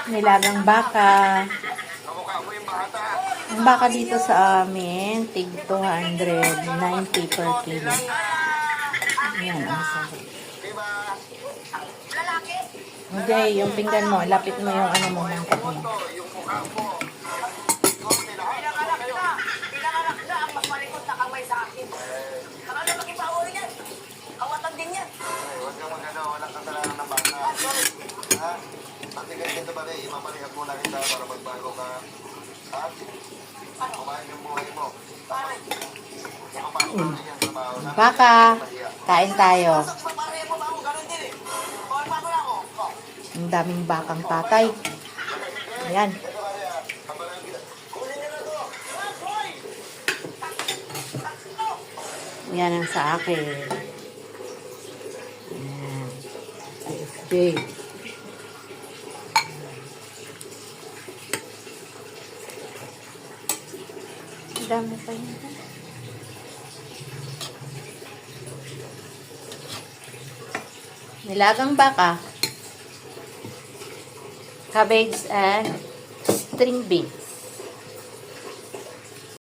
Nilagang baka. Ang baka dito sa amin, tig 290 per kilo. Yan, ang sabi. Hindi, yung pinggan mo, lapit mo yung ano mo, mangkok mo. Patigay dito ba rin, imapalihag mo lang kita para magbago ka. At kumain yung buhay mo. Baka, kain tayo. Ang daming bakang tatay. Ayan. Yan ang sa akin. Ayan. Okay. Dami pa yun. Nilagang baka, cabbage and string bean.